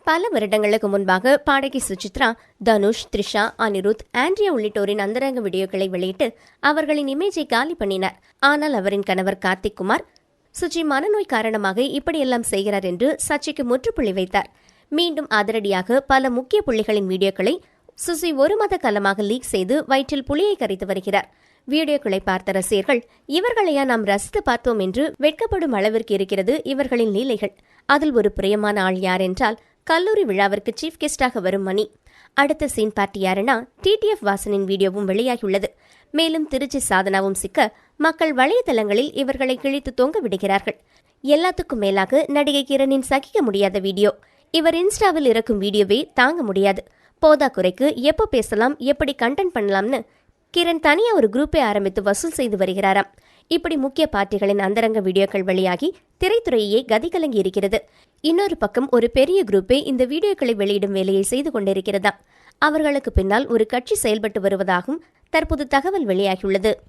பல வருடங்களுக்கு முன்பாக பாடகி சுசித்ரா, தனுஷ், த்ரிஷா, அனிருத், ஆண்ட்ரியா உள்ளிட்டோரின் அந்தரங்க வீடியோக்களை வெளியிட்டு அவர்களின் இமேஜை காலி பண்ணினார். ஆனால் அவரின் கணவர் கார்த்திக் குமார், சுச்சி மனநோய் காரணமாக இப்படியெல்லாம் செய்கிறார் என்று சர்ச்சைக்கு முற்றுப்புள்ளி வைத்தார். மீண்டும் அதிரடியாக பல முக்கிய புள்ளிகளின் வீடியோக்களை சுசி ஒரு மாத காலமாக லீக் செய்து வயிற்றில் புளியை கரைத்து வருகிறார். வீடியோக்களை பார்த்த ரசிகர்கள், இவர்களையா நாம் ரசித்து பார்த்தோம் என்று வெட்கப்படும் அளவிற்கு இருக்கிறது இவர்களின் லீலைகள். அதில் ஒரு பிரியமான ஆள் யார் என்றால், கல்லூரி விழாவிற்கு சீஃப் கெஸ்டாக வரும் மணி. அடுத்த சீன் பார்ட்டி யாருன்னா டிடிஎஃப் வாசனின் வீடியோவும் வெளியாகியுள்ளது. மேலும் திருச்சி சாதனாவும் சிக்க மக்கள் வலைதளங்களில் இவர்களை கிழித்து தொங்க விடுகிறார்கள். எல்லாத்துக்கும் மேலாக நடிகை கிரணின் சகிக்க முடியாத வீடியோ. இவர் இன்ஸ்டாவில் இறக்கும் வீடியோவே தாங்க முடியாது. போதா குறைக்கு எப்போ பேசலாம், எப்படி கண்டென்ட் பண்ணலாம்னு கிரண் தனியா ஒரு குரூப்பை ஆரம்பித்து வசூல் செய்து வருகிறாராம். இப்படி முக்கிய பார்ட்டிகளின் அந்தரங்க வீடியோக்கள் வெளியாகி திரைத்துறையே கதிகலங்கி இருக்கிறது. இன்னொரு பக்கம் ஒரு பெரிய குரூப்பே இந்த வீடியோக்களை வெளியிடும் வேலையை செய்து கொண்டிருக்கிறதாம். அவர்களுக்கு பின்னால் ஒரு கட்சி செயல்பட்டு வருவதாகவும் தற்போது தகவல் வெளியாகியுள்ளது.